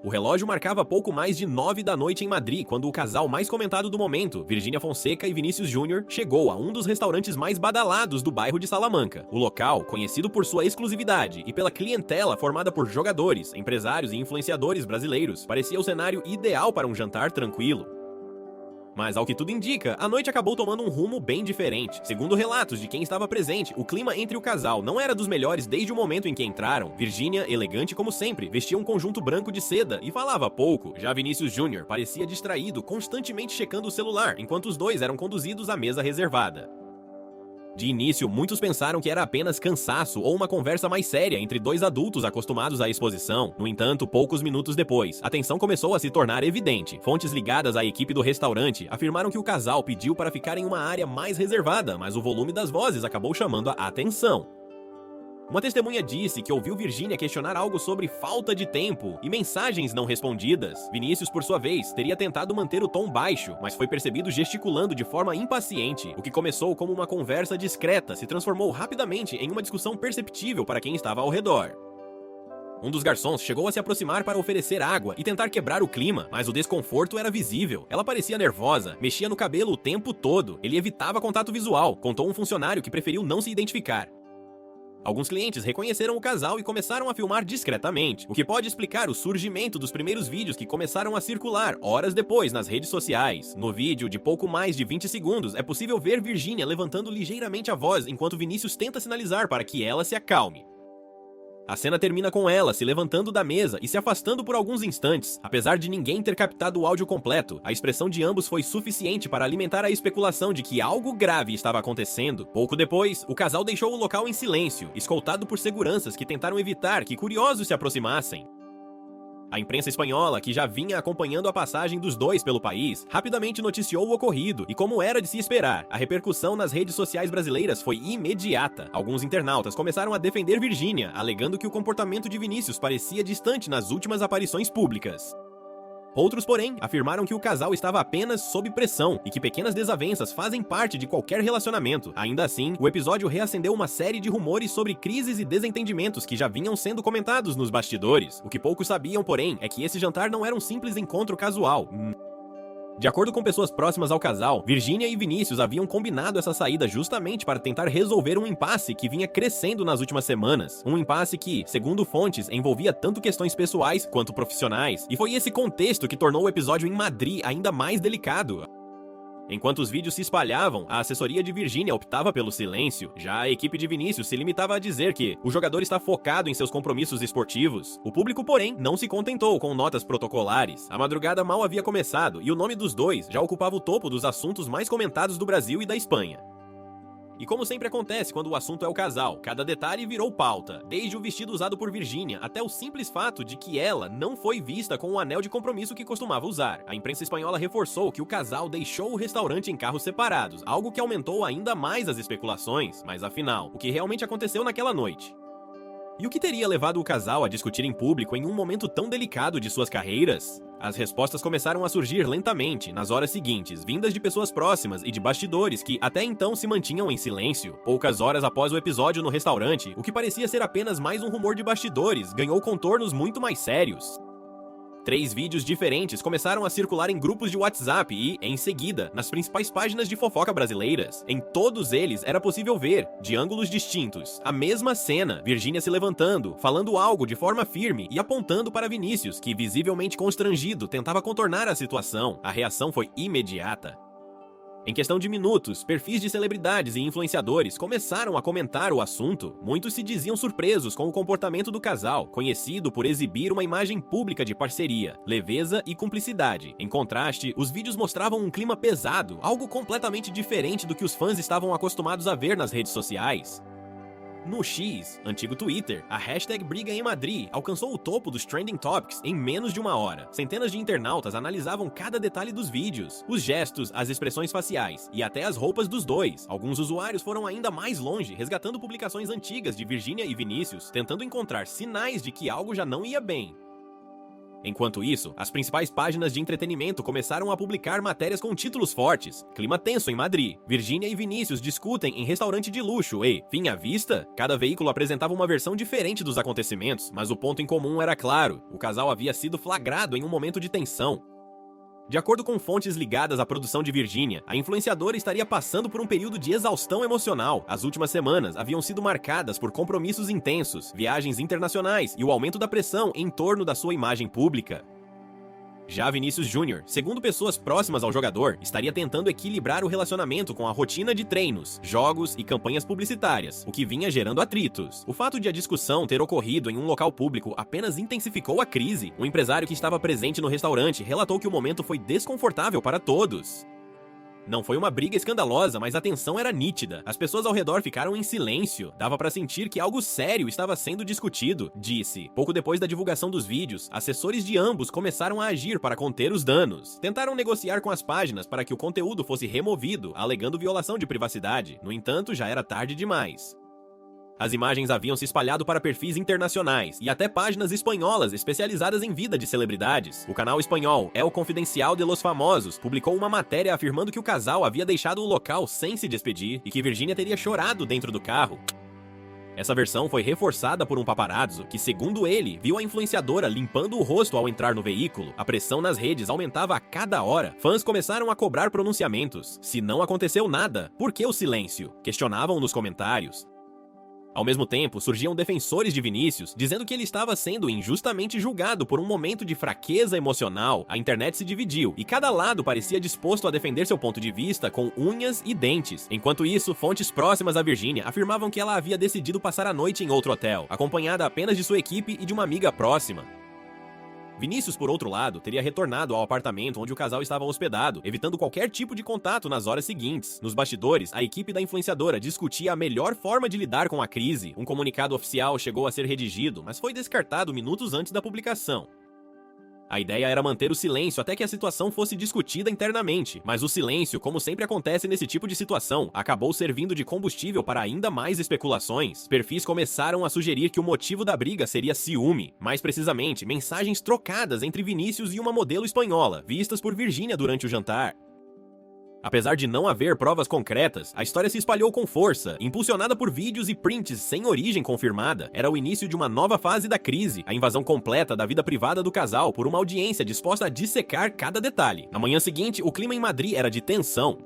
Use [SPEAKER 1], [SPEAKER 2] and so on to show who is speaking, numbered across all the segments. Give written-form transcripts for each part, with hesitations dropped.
[SPEAKER 1] O relógio marcava pouco mais de 9 da noite em Madrid, quando o casal mais comentado do momento, Virgínia Fonseca e Vinícius Júnior, chegou a um dos restaurantes mais badalados do bairro de Salamanca. O local, conhecido por sua exclusividade e pela clientela formada por jogadores, empresários e influenciadores brasileiros, parecia o cenário ideal para um jantar tranquilo. Mas, ao que tudo indica, a noite acabou tomando um rumo bem diferente. Segundo relatos de quem estava presente, o clima entre o casal não era dos melhores desde o momento em que entraram. Virgínia, elegante como sempre, vestia um conjunto branco de seda e falava pouco. Já Vinícius Júnior parecia distraído, constantemente checando o celular, enquanto os dois eram conduzidos à mesa reservada. De início, muitos pensaram que era apenas cansaço ou uma conversa mais séria entre dois adultos acostumados à exposição. No entanto, poucos minutos depois, a tensão começou a se tornar evidente. Fontes ligadas à equipe do restaurante afirmaram que o casal pediu para ficar em uma área mais reservada, mas o volume das vozes acabou chamando a atenção. Uma testemunha disse que ouviu Virgínia questionar algo sobre falta de tempo e mensagens não respondidas. Vinícius, por sua vez, teria tentado manter o tom baixo, mas foi percebido gesticulando de forma impaciente. O que começou como uma conversa discreta se transformou rapidamente em uma discussão perceptível para quem estava ao redor. Um dos garçons chegou a se aproximar para oferecer água e tentar quebrar o clima, mas o desconforto era visível. Ela parecia nervosa, mexia no cabelo o tempo todo. Ele evitava contato visual, contou um funcionário que preferiu não se identificar. Alguns clientes reconheceram o casal e começaram a filmar discretamente, o que pode explicar o surgimento dos primeiros vídeos que começaram a circular horas depois nas redes sociais. No vídeo, de pouco mais de 20 segundos, é possível ver Virgínia levantando ligeiramente a voz enquanto Vinícius tenta sinalizar para que ela se acalme. A cena termina com ela se levantando da mesa e se afastando por alguns instantes. Apesar de ninguém ter captado o áudio completo, a expressão de ambos foi suficiente para alimentar a especulação de que algo grave estava acontecendo. Pouco depois, o casal deixou o local em silêncio, escoltado por seguranças que tentaram evitar que curiosos se aproximassem. A imprensa espanhola, que já vinha acompanhando a passagem dos dois pelo país, rapidamente noticiou o ocorrido e, como era de se esperar, a repercussão nas redes sociais brasileiras foi imediata. Alguns internautas começaram a defender Virgínia, alegando que o comportamento de Vinícius parecia distante nas últimas aparições públicas. Outros, porém, afirmaram que o casal estava apenas sob pressão e que pequenas desavenças fazem parte de qualquer relacionamento. Ainda assim, o episódio reacendeu uma série de rumores sobre crises e desentendimentos que já vinham sendo comentados nos bastidores. O que poucos sabiam, porém, é que esse jantar não era um simples encontro casual. De acordo com pessoas próximas ao casal, Virgínia e Vinícius haviam combinado essa saída justamente para tentar resolver um impasse que vinha crescendo nas últimas semanas. Um impasse que, segundo fontes, envolvia tanto questões pessoais quanto profissionais. E foi esse contexto que tornou o episódio em Madrid ainda mais delicado. Enquanto os vídeos se espalhavam, a assessoria de Virgínia optava pelo silêncio. Já a equipe de Vinícius se limitava a dizer que o jogador está focado em seus compromissos esportivos. O público, porém, não se contentou com notas protocolares. A madrugada mal havia começado e o nome dos dois já ocupava o topo dos assuntos mais comentados do Brasil e da Espanha. E como sempre acontece quando o assunto é o casal, cada detalhe virou pauta, desde o vestido usado por Virgínia até o simples fato de que ela não foi vista com o anel de compromisso que costumava usar. A imprensa espanhola reforçou que o casal deixou o restaurante em carros separados, algo que aumentou ainda mais as especulações. Mas afinal, o que realmente aconteceu naquela noite? E o que teria levado o casal a discutir em público em um momento tão delicado de suas carreiras? As respostas começaram a surgir lentamente, nas horas seguintes, vindas de pessoas próximas e de bastidores que até então se mantinham em silêncio. Poucas horas após o episódio no restaurante, o que parecia ser apenas mais um rumor de bastidores ganhou contornos muito mais sérios. 3 vídeos diferentes começaram a circular em grupos de WhatsApp e, em seguida, nas principais páginas de fofoca brasileiras. Em todos eles era possível ver, de ângulos distintos, a mesma cena, Virgínia se levantando, falando algo de forma firme e apontando para Vinícius, que, visivelmente constrangido, tentava contornar a situação. A reação foi imediata. Em questão de minutos, perfis de celebridades e influenciadores começaram a comentar o assunto. Muitos se diziam surpresos com o comportamento do casal, conhecido por exibir uma imagem pública de parceria, leveza e cumplicidade. Em contraste, os vídeos mostravam um clima pesado, algo completamente diferente do que os fãs estavam acostumados a ver nas redes sociais. No X, antigo Twitter, a hashtag Briga em Madrid alcançou o topo dos Trending Topics em menos de uma hora. Centenas de internautas analisavam cada detalhe dos vídeos, os gestos, as expressões faciais e até as roupas dos dois. Alguns usuários foram ainda mais longe, resgatando publicações antigas de Virgínia e Vinícius, tentando encontrar sinais de que algo já não ia bem. Enquanto isso, as principais páginas de entretenimento começaram a publicar matérias com títulos fortes. Clima tenso em Madrid. Virgínia e Vinícius discutem em restaurante de luxo e, fim à vista, cada veículo apresentava uma versão diferente dos acontecimentos, mas o ponto em comum era claro: o casal havia sido flagrado em um momento de tensão. De acordo com fontes ligadas à produção de Virgínia, a influenciadora estaria passando por um período de exaustão emocional. As últimas semanas haviam sido marcadas por compromissos intensos, viagens internacionais e o aumento da pressão em torno da sua imagem pública. Já Vinícius Júnior, segundo pessoas próximas ao jogador, estaria tentando equilibrar o relacionamento com a rotina de treinos, jogos e campanhas publicitárias, o que vinha gerando atritos. O fato de a discussão ter ocorrido em um local público apenas intensificou a crise. Um empresário que estava presente no restaurante relatou que o momento foi desconfortável para todos. Não foi uma briga escandalosa, mas a tensão era nítida. As pessoas ao redor ficaram em silêncio. Dava pra sentir que algo sério estava sendo discutido, disse. Pouco depois da divulgação dos vídeos, assessores de ambos começaram a agir para conter os danos. Tentaram negociar com as páginas para que o conteúdo fosse removido, alegando violação de privacidade. No entanto, já era tarde demais. As imagens haviam se espalhado para perfis internacionais e até páginas espanholas especializadas em vida de celebridades. O canal espanhol El Confidencial de los Famosos publicou uma matéria afirmando que o casal havia deixado o local sem se despedir e que Virgínia teria chorado dentro do carro. Essa versão foi reforçada por um paparazzo que, segundo ele, viu a influenciadora limpando o rosto ao entrar no veículo. A pressão nas redes aumentava a cada hora. Fãs começaram a cobrar pronunciamentos. Se não aconteceu nada, por que o silêncio? Questionavam nos comentários. Ao mesmo tempo, surgiam defensores de Vinícius, dizendo que ele estava sendo injustamente julgado por um momento de fraqueza emocional. A internet se dividiu, e cada lado parecia disposto a defender seu ponto de vista com unhas e dentes. Enquanto isso, fontes próximas a Virgínia afirmavam que ela havia decidido passar a noite em outro hotel, acompanhada apenas de sua equipe e de uma amiga próxima. Vinícius, por outro lado, teria retornado ao apartamento onde o casal estava hospedado, evitando qualquer tipo de contato nas horas seguintes. Nos bastidores, a equipe da influenciadora discutia a melhor forma de lidar com a crise. Um comunicado oficial chegou a ser redigido, mas foi descartado minutos antes da publicação. A ideia era manter o silêncio até que a situação fosse discutida internamente, mas o silêncio, como sempre acontece nesse tipo de situação, acabou servindo de combustível para ainda mais especulações. Perfis começaram a sugerir que o motivo da briga seria ciúme, mais precisamente, mensagens trocadas entre Vinícius e uma modelo espanhola, vistas por Virgínia durante o jantar. Apesar de não haver provas concretas, a história se espalhou com força, impulsionada por vídeos e prints sem origem confirmada. Era o início de uma nova fase da crise, a invasão completa da vida privada do casal por uma audiência disposta a dissecar cada detalhe. Na manhã seguinte, o clima em Madrid era de tensão.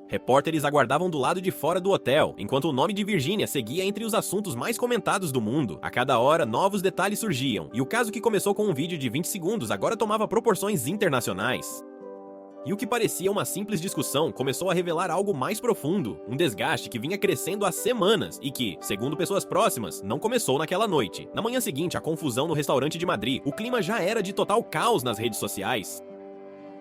[SPEAKER 1] Repórteres aguardavam do lado de fora do hotel, enquanto o nome de Virgínia seguia entre os assuntos mais comentados do mundo. A cada hora, novos detalhes surgiam, e o caso que começou com um vídeo de 20 segundos agora tomava proporções internacionais. E o que parecia uma simples discussão começou a revelar algo mais profundo, um desgaste que vinha crescendo há semanas e que, segundo pessoas próximas, não começou naquela noite. Na manhã seguinte, a confusão no restaurante de Madrid, o clima já era de total caos nas redes sociais.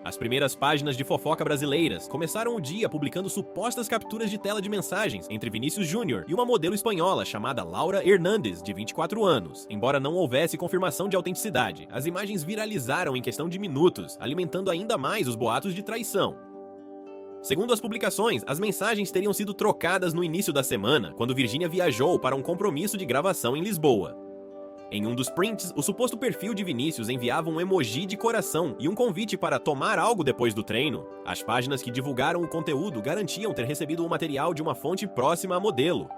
[SPEAKER 1] As primeiras páginas de fofoca brasileiras começaram o dia publicando supostas capturas de tela de mensagens entre Vinícius Júnior e uma modelo espanhola chamada Laura Hernández, de 24 anos. Embora não houvesse confirmação de autenticidade, as imagens viralizaram em questão de minutos, alimentando ainda mais os boatos de traição. Segundo as publicações, as mensagens teriam sido trocadas no início da semana, quando Virgínia viajou para um compromisso de gravação em Lisboa. Em um dos prints, o suposto perfil de Vinícius enviava um emoji de coração e um convite para tomar algo depois do treino. As páginas que divulgaram o conteúdo garantiam ter recebido o material de uma fonte próxima à modelo.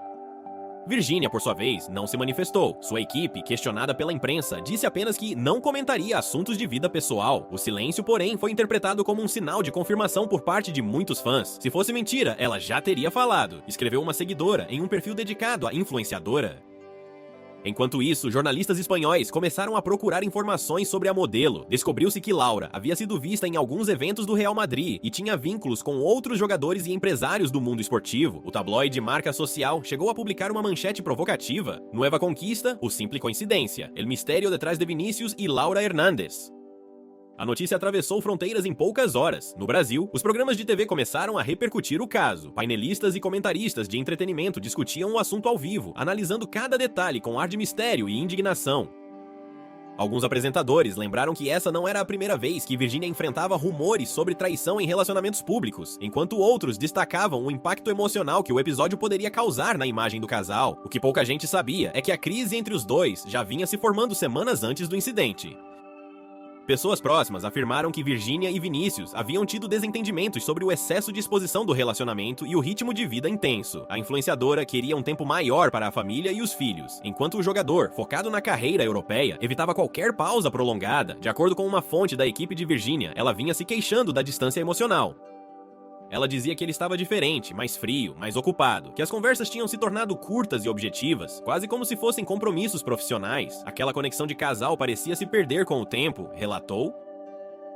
[SPEAKER 1] Virgínia, por sua vez, não se manifestou. Sua equipe, questionada pela imprensa, disse apenas que não comentaria assuntos de vida pessoal. O silêncio, porém, foi interpretado como um sinal de confirmação por parte de muitos fãs. Se fosse mentira, ela já teria falado, escreveu uma seguidora em um perfil dedicado à influenciadora. Enquanto isso, jornalistas espanhóis começaram a procurar informações sobre a modelo. Descobriu-se que Laura havia sido vista em alguns eventos do Real Madrid e tinha vínculos com outros jogadores e empresários do mundo esportivo. O tabloide Marca Social chegou a publicar uma manchete provocativa: Nueva Conquista, o simple coincidência, el misterio detrás de Vinícius e Laura Hernández. A notícia atravessou fronteiras em poucas horas. No Brasil, os programas de TV começaram a repercutir o caso. Painelistas e comentaristas de entretenimento discutiam o assunto ao vivo, analisando cada detalhe com ar de mistério e indignação. Alguns apresentadores lembraram que essa não era a primeira vez que Virgínia enfrentava rumores sobre traição em relacionamentos públicos, enquanto outros destacavam o impacto emocional que o episódio poderia causar na imagem do casal. O que pouca gente sabia é que a crise entre os dois já vinha se formando semanas antes do incidente. Pessoas próximas afirmaram que Virgínia e Vinícius haviam tido desentendimentos sobre o excesso de exposição do relacionamento e o ritmo de vida intenso. A influenciadora queria um tempo maior para a família e os filhos, enquanto o jogador, focado na carreira europeia, evitava qualquer pausa prolongada. De acordo com uma fonte da equipe de Virgínia, ela vinha se queixando da distância emocional. Ela dizia que ele estava diferente, mais frio, mais ocupado, que as conversas tinham se tornado curtas e objetivas, quase como se fossem compromissos profissionais. Aquela conexão de casal parecia se perder com o tempo, relatou.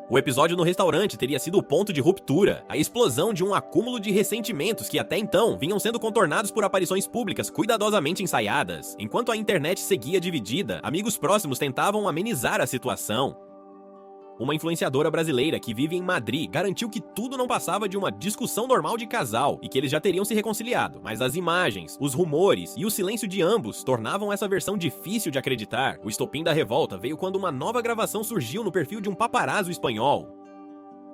[SPEAKER 1] O episódio no restaurante teria sido o ponto de ruptura, a explosão de um acúmulo de ressentimentos que até então vinham sendo contornados por aparições públicas cuidadosamente ensaiadas. Enquanto a internet seguia dividida, amigos próximos tentavam amenizar a situação. Uma influenciadora brasileira que vive em Madrid garantiu que tudo não passava de uma discussão normal de casal e que eles já teriam se reconciliado, mas as imagens, os rumores e o silêncio de ambos tornavam essa versão difícil de acreditar. O estopim da revolta veio quando uma nova gravação surgiu no perfil de um paparazzo espanhol.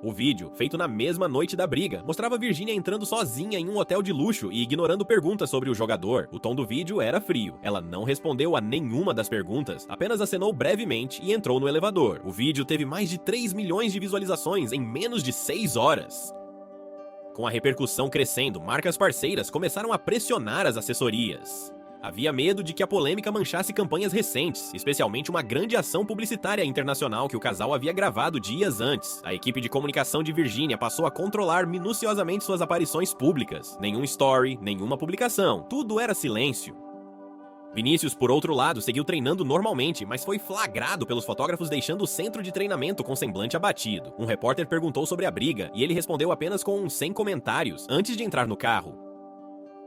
[SPEAKER 1] O vídeo, feito na mesma noite da briga, mostrava Virgínia entrando sozinha em um hotel de luxo e ignorando perguntas sobre o jogador. O tom do vídeo era frio. Ela não respondeu a nenhuma das perguntas, apenas acenou brevemente e entrou no elevador. O vídeo teve mais de 3 milhões de visualizações em menos de 6 horas. Com a repercussão crescendo, marcas parceiras começaram a pressionar as assessorias. Havia medo de que a polêmica manchasse campanhas recentes, especialmente uma grande ação publicitária internacional que o casal havia gravado dias antes. A equipe de comunicação de Virgínia passou a controlar minuciosamente suas aparições públicas. Nenhum story, nenhuma publicação, tudo era silêncio. Vinícius, por outro lado, seguiu treinando normalmente, mas foi flagrado pelos fotógrafos deixando o centro de treinamento com semblante abatido. Um repórter perguntou sobre a briga e ele respondeu apenas com sem comentários, antes de entrar no carro.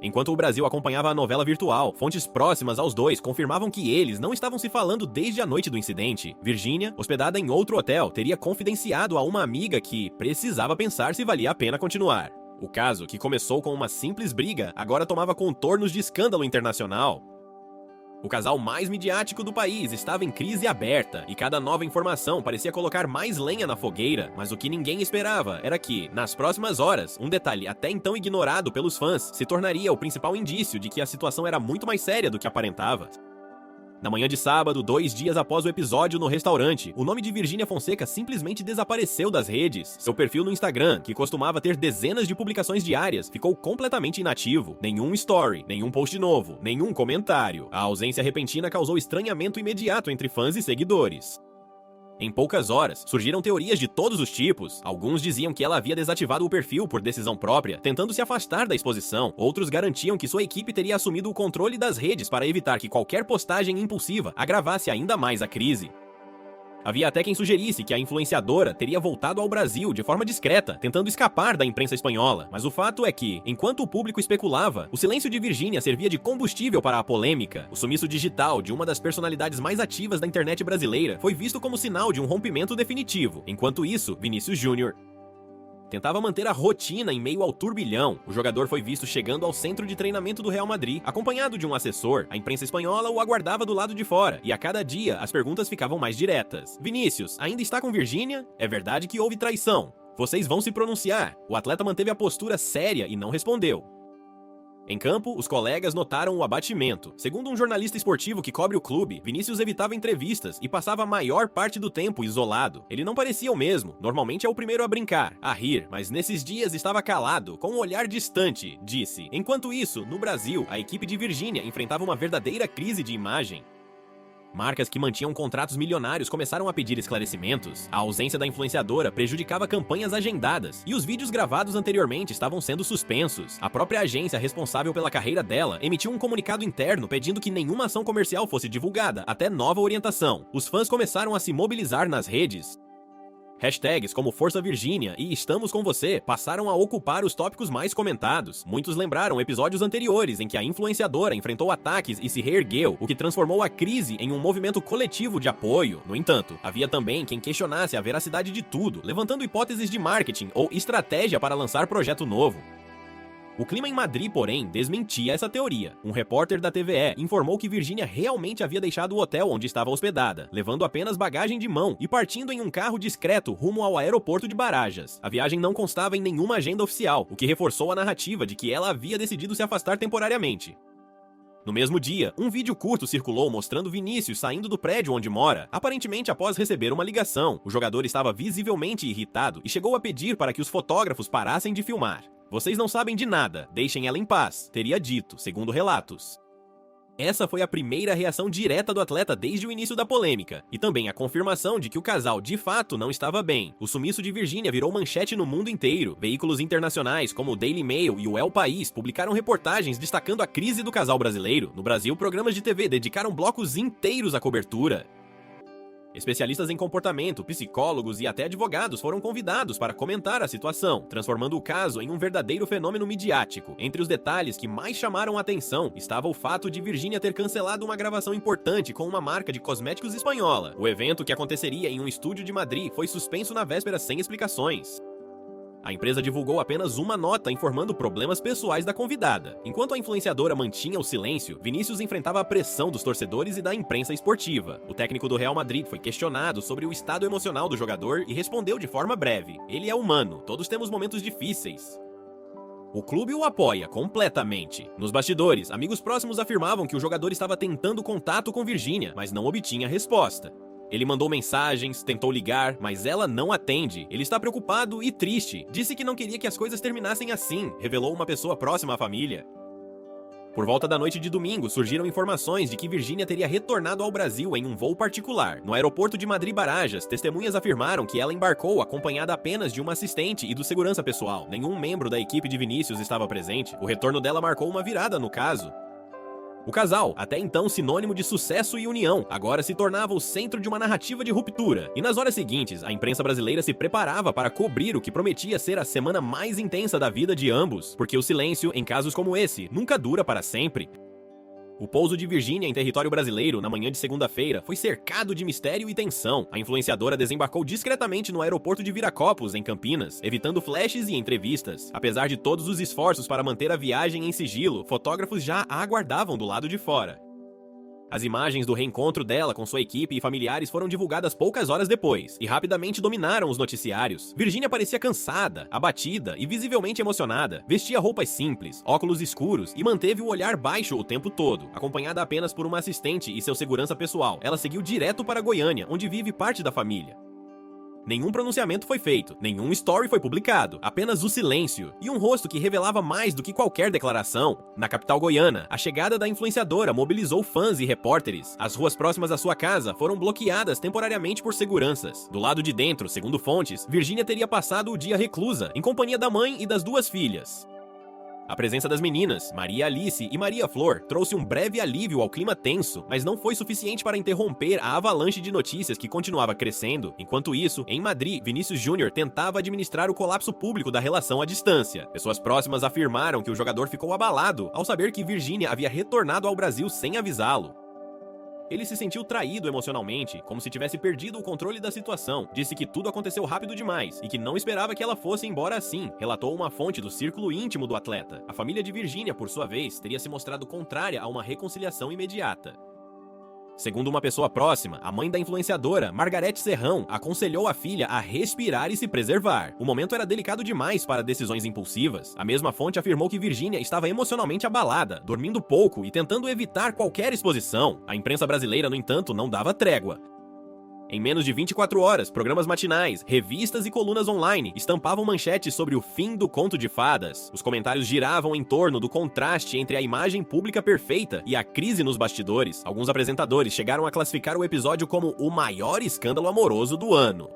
[SPEAKER 1] Enquanto o Brasil acompanhava a novela virtual, fontes próximas aos dois confirmavam que eles não estavam se falando desde a noite do incidente. Virgínia, hospedada em outro hotel, teria confidenciado a uma amiga que precisava pensar se valia a pena continuar. O caso, que começou com uma simples briga, agora tomava contornos de escândalo internacional. O casal mais midiático do país estava em crise aberta, e cada nova informação parecia colocar mais lenha na fogueira, mas o que ninguém esperava era que, nas próximas horas, um detalhe até então ignorado pelos fãs se tornaria o principal indício de que a situação era muito mais séria do que aparentava. Na manhã de sábado, 2 dias após o episódio no restaurante, o nome de Virgínia Fonseca simplesmente desapareceu das redes. Seu perfil no Instagram, que costumava ter dezenas de publicações diárias, ficou completamente inativo. Nenhum story, nenhum post novo, nenhum comentário. A ausência repentina causou estranhamento imediato entre fãs e seguidores. Em poucas horas, surgiram teorias de todos os tipos. Alguns diziam que ela havia desativado o perfil por decisão própria, tentando se afastar da exposição. Outros garantiam que sua equipe teria assumido o controle das redes para evitar que qualquer postagem impulsiva agravasse ainda mais a crise. Havia até quem sugerisse que a influenciadora teria voltado ao Brasil de forma discreta, tentando escapar da imprensa espanhola. Mas o fato é que, enquanto o público especulava, o silêncio de Virgínia servia de combustível para a polêmica. O sumiço digital de uma das personalidades mais ativas da internet brasileira foi visto como sinal de um rompimento definitivo. Enquanto isso, Vinícius Júnior tentava manter a rotina em meio ao turbilhão. O jogador foi visto chegando ao centro de treinamento do Real Madrid, acompanhado de um assessor. A imprensa espanhola o aguardava do lado de fora, e a cada dia as perguntas ficavam mais diretas. Vinícius, ainda está com Virgínia? É verdade que houve traição? Vocês vão se pronunciar? O atleta manteve a postura séria e não respondeu. Em campo, os colegas notaram o abatimento. Segundo um jornalista esportivo que cobre o clube, Vinícius evitava entrevistas e passava a maior parte do tempo isolado. Ele não parecia o mesmo, normalmente é o primeiro a brincar, a rir, mas nesses dias estava calado, com um olhar distante, disse. Enquanto isso, no Brasil, a equipe de Virgínia enfrentava uma verdadeira crise de imagem. Marcas que mantinham contratos milionários começaram a pedir esclarecimentos. A ausência da influenciadora prejudicava campanhas agendadas, e os vídeos gravados anteriormente estavam sendo suspensos. A própria agência responsável pela carreira dela emitiu um comunicado interno pedindo que nenhuma ação comercial fosse divulgada, até nova orientação. Os fãs começaram a se mobilizar nas redes. Hashtags como Força Virgínia e Estamos com Você passaram a ocupar os tópicos mais comentados. Muitos lembraram episódios anteriores em que a influenciadora enfrentou ataques e se reergueu, o que transformou a crise em um movimento coletivo de apoio. No entanto, havia também quem questionasse a veracidade de tudo, levantando hipóteses de marketing ou estratégia para lançar projeto novo. O clima em Madrid, porém, desmentia essa teoria. Um repórter da TVE informou que Virgínia realmente havia deixado o hotel onde estava hospedada, levando apenas bagagem de mão e partindo em um carro discreto rumo ao aeroporto de Barajas. A viagem não constava em nenhuma agenda oficial, o que reforçou a narrativa de que ela havia decidido se afastar temporariamente. No mesmo dia, um vídeo curto circulou mostrando Vinícius saindo do prédio onde mora, aparentemente após receber uma ligação. O jogador estava visivelmente irritado e chegou a pedir para que os fotógrafos parassem de filmar. "Vocês não sabem de nada, deixem ela em paz", teria dito, segundo relatos. Essa foi a primeira reação direta do atleta desde o início da polêmica, e também a confirmação de que o casal de fato não estava bem. O sumiço de Virgínia virou manchete no mundo inteiro. Veículos internacionais como o Daily Mail e o El País publicaram reportagens destacando a crise do casal brasileiro. No Brasil, programas de TV dedicaram blocos inteiros à cobertura. Especialistas em comportamento, psicólogos e até advogados foram convidados para comentar a situação, transformando o caso em um verdadeiro fenômeno midiático. Entre os detalhes que mais chamaram a atenção estava o fato de Virgínia ter cancelado uma gravação importante com uma marca de cosméticos espanhola. O evento, que aconteceria em um estúdio de Madrid, foi suspenso na véspera sem explicações. A empresa divulgou apenas uma nota informando problemas pessoais da convidada. Enquanto a influenciadora mantinha o silêncio, Vinícius enfrentava a pressão dos torcedores e da imprensa esportiva. O técnico do Real Madrid foi questionado sobre o estado emocional do jogador e respondeu de forma breve: "Ele é humano, todos temos momentos difíceis." O clube o apoia completamente. Nos bastidores, amigos próximos afirmavam que o jogador estava tentando contato com Virgínia, mas não obtinha resposta. Ele mandou mensagens, tentou ligar, mas ela não atende. Ele está preocupado e triste. Disse que não queria que as coisas terminassem assim, revelou uma pessoa próxima à família. Por volta da noite de domingo, surgiram informações de que Virgínia teria retornado ao Brasil em um voo particular. No aeroporto de Madrid-Barajas, testemunhas afirmaram que ela embarcou acompanhada apenas de uma assistente e do segurança pessoal. Nenhum membro da equipe de Vinícius estava presente. O retorno dela marcou uma virada no caso. O casal, até então sinônimo de sucesso e união, agora se tornava o centro de uma narrativa de ruptura. E nas horas seguintes, a imprensa brasileira se preparava para cobrir o que prometia ser a semana mais intensa da vida de ambos, porque o silêncio, em casos como esse, nunca dura para sempre. O pouso de Virgínia em território brasileiro na manhã de segunda-feira foi cercado de mistério e tensão. A influenciadora desembarcou discretamente no aeroporto de Viracopos, em Campinas, evitando flashes e entrevistas. Apesar de todos os esforços para manter a viagem em sigilo, fotógrafos já a aguardavam do lado de fora. As imagens do reencontro dela com sua equipe e familiares foram divulgadas poucas horas depois, e rapidamente dominaram os noticiários. Virgínia parecia cansada, abatida e visivelmente emocionada. Vestia roupas simples, óculos escuros e manteve o olhar baixo o tempo todo. Acompanhada apenas por uma assistente e seu segurança pessoal, ela seguiu direto para Goiânia, onde vive parte da família. Nenhum pronunciamento foi feito, nenhum story foi publicado, apenas o silêncio e um rosto que revelava mais do que qualquer declaração. Na capital goiana, a chegada da influenciadora mobilizou fãs e repórteres. As ruas próximas à sua casa foram bloqueadas temporariamente por seguranças. Do lado de dentro, segundo fontes, Virgínia teria passado o dia reclusa, em companhia da mãe e das duas filhas. A presença das meninas, Maria Alice e Maria Flor, trouxe um breve alívio ao clima tenso, mas não foi suficiente para interromper a avalanche de notícias que continuava crescendo. Enquanto isso, em Madrid, Vinícius Júnior tentava administrar o colapso público da relação à distância. Pessoas próximas afirmaram que o jogador ficou abalado ao saber que Virgínia havia retornado ao Brasil sem avisá-lo. Ele se sentiu traído emocionalmente, como se tivesse perdido o controle da situação. Disse que tudo aconteceu rápido demais e que não esperava que ela fosse embora assim, relatou uma fonte do círculo íntimo do atleta. A família de Virgínia, por sua vez, teria se mostrado contrária a uma reconciliação imediata. Segundo uma pessoa próxima, a mãe da influenciadora, Margarete Serrão, aconselhou a filha a respirar e se preservar. O momento era delicado demais para decisões impulsivas. A mesma fonte afirmou que Virgínia estava emocionalmente abalada, dormindo pouco e tentando evitar qualquer exposição. A imprensa brasileira, no entanto, não dava trégua. Em menos de 24 horas, programas matinais, revistas e colunas online estampavam manchetes sobre o fim do conto de fadas. Os comentários giravam em torno do contraste entre a imagem pública perfeita e a crise nos bastidores. Alguns apresentadores chegaram a classificar o episódio como o maior escândalo amoroso do ano.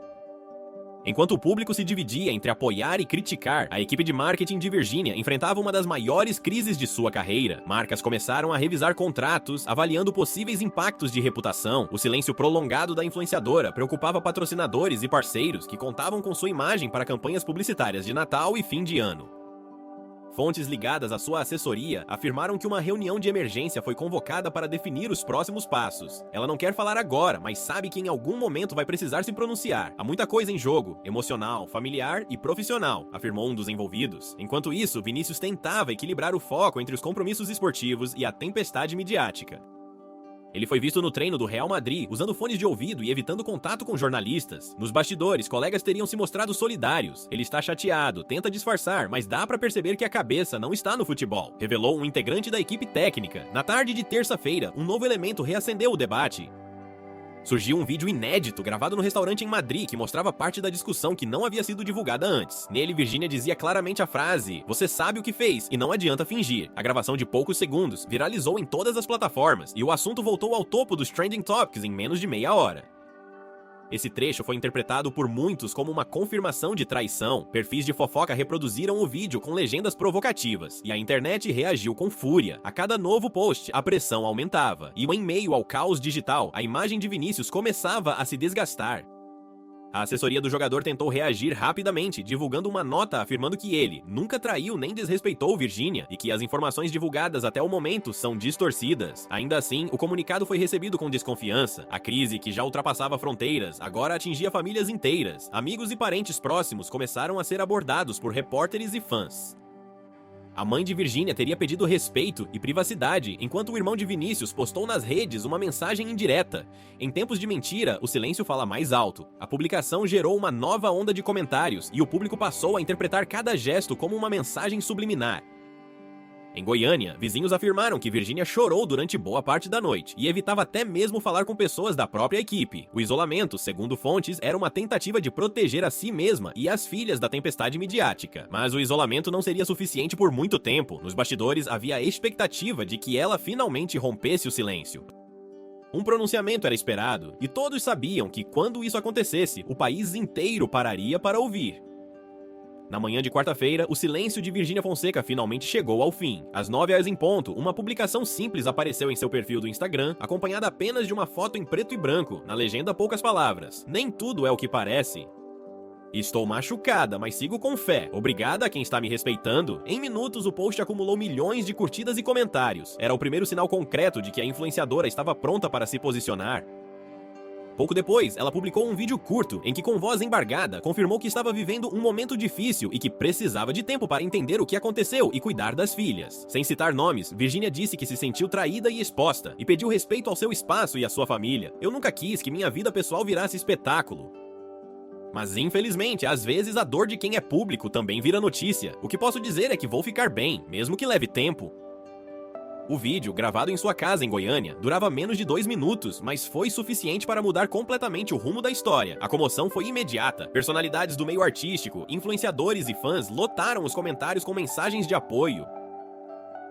[SPEAKER 1] Enquanto o público se dividia entre apoiar e criticar, a equipe de marketing de Virgínia enfrentava uma das maiores crises de sua carreira. Marcas começaram a revisar contratos, avaliando possíveis impactos de reputação. O silêncio prolongado da influenciadora preocupava patrocinadores e parceiros que contavam com sua imagem para campanhas publicitárias de Natal e fim de ano. Fontes ligadas à sua assessoria afirmaram que uma reunião de emergência foi convocada para definir os próximos passos. Ela não quer falar agora, mas sabe que em algum momento vai precisar se pronunciar. Há muita coisa em jogo, emocional, familiar e profissional, afirmou um dos envolvidos. Enquanto isso, Vinícius tentava equilibrar o foco entre os compromissos esportivos e a tempestade midiática. Ele foi visto no treino do Real Madrid, usando fones de ouvido e evitando contato com jornalistas. Nos bastidores, colegas teriam se mostrado solidários. Ele está chateado, tenta disfarçar, mas dá pra perceber que a cabeça não está no futebol, revelou um integrante da equipe técnica. Na tarde de terça-feira, um novo elemento reacendeu o debate. Surgiu um vídeo inédito gravado no restaurante em Madrid que mostrava parte da discussão que não havia sido divulgada antes. Nele, Virgínia dizia claramente a frase: "Você sabe o que fez e não adianta fingir." A gravação de poucos segundos viralizou em todas as plataformas e o assunto voltou ao topo dos trending topics em menos de meia hora. Esse trecho foi interpretado por muitos como uma confirmação de traição. Perfis de fofoca reproduziram o vídeo com legendas provocativas, e a internet reagiu com fúria. A cada novo post, a pressão aumentava, e em meio ao caos digital, a imagem de Vinícius começava a se desgastar. A assessoria do jogador tentou reagir rapidamente, divulgando uma nota afirmando que ele nunca traiu nem desrespeitou Virgínia e que as informações divulgadas até o momento são distorcidas. Ainda assim, o comunicado foi recebido com desconfiança. A crise, que já ultrapassava fronteiras, agora atingia famílias inteiras. Amigos e parentes próximos começaram a ser abordados por repórteres e fãs. A mãe de Virgínia teria pedido respeito e privacidade, enquanto o irmão de Vinícius postou nas redes uma mensagem indireta. Em tempos de mentira, o silêncio fala mais alto. A publicação gerou uma nova onda de comentários, e o público passou a interpretar cada gesto como uma mensagem subliminar. Em Goiânia, vizinhos afirmaram que Virgínia chorou durante boa parte da noite e evitava até mesmo falar com pessoas da própria equipe. O isolamento, segundo fontes, era uma tentativa de proteger a si mesma e as filhas da tempestade midiática. Mas o isolamento não seria suficiente por muito tempo. Nos bastidores, havia a expectativa de que ela finalmente rompesse o silêncio. Um pronunciamento era esperado, e todos sabiam que quando isso acontecesse, o país inteiro pararia para ouvir. Na manhã de quarta-feira, o silêncio de Virgínia Fonseca finalmente chegou ao fim. Às 9h em ponto, uma publicação simples apareceu em seu perfil do Instagram, acompanhada apenas de uma foto em preto e branco, na legenda poucas palavras. Nem tudo é o que parece. Estou machucada, mas sigo com fé. Obrigada a quem está me respeitando. Em minutos, o post acumulou milhões de curtidas e comentários. Era o primeiro sinal concreto de que a influenciadora estava pronta para se posicionar. Pouco depois, ela publicou um vídeo curto, em que com voz embargada, confirmou que estava vivendo um momento difícil e que precisava de tempo para entender o que aconteceu e cuidar das filhas. Sem citar nomes, Virgínia disse que se sentiu traída e exposta, e pediu respeito ao seu espaço e à sua família. "Eu nunca quis que minha vida pessoal virasse espetáculo. Mas infelizmente, às vezes a dor de quem é público também vira notícia. O que posso dizer é que vou ficar bem, mesmo que leve tempo." O vídeo, gravado em sua casa em Goiânia, durava menos de 2 minutos, mas foi suficiente para mudar completamente o rumo da história. A comoção foi imediata. Personalidades do meio artístico, influenciadores e fãs lotaram os comentários com mensagens de apoio.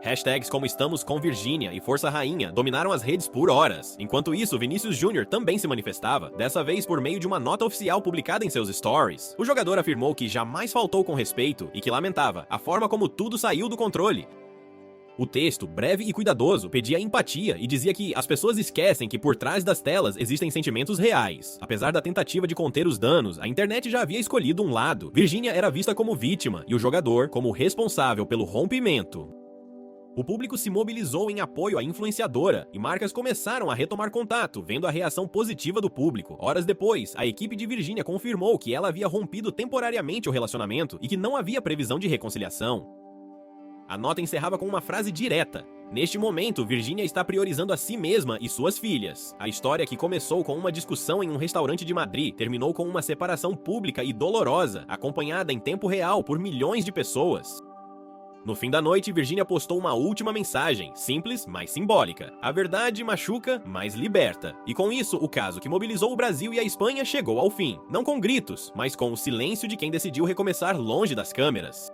[SPEAKER 1] Hashtags como "Estamos com Virgínia" e "Força Rainha" dominaram as redes por horas. Enquanto isso, Vinícius Júnior também se manifestava, dessa vez por meio de uma nota oficial publicada em seus stories. O jogador afirmou que jamais faltou com respeito e que lamentava a forma como tudo saiu do controle. O texto, breve e cuidadoso, pedia empatia e dizia que as pessoas esquecem que por trás das telas existem sentimentos reais. Apesar da tentativa de conter os danos, a internet já havia escolhido um lado. Virgínia era vista como vítima e o jogador como responsável pelo rompimento. O público se mobilizou em apoio à influenciadora e marcas começaram a retomar contato, vendo a reação positiva do público. Horas depois, a equipe de Virgínia confirmou que ela havia rompido temporariamente o relacionamento e que não havia previsão de reconciliação. A nota encerrava com uma frase direta: "Neste momento, Virgínia está priorizando a si mesma e suas filhas." A história, que começou com uma discussão em um restaurante de Madrid, terminou com uma separação pública e dolorosa, acompanhada em tempo real por milhões de pessoas. No fim da noite, Virgínia postou uma última mensagem, simples, mas simbólica: "A verdade machuca, mas liberta." E com isso, o caso que mobilizou o Brasil e a Espanha chegou ao fim. Não com gritos, mas com o silêncio de quem decidiu recomeçar longe das câmeras.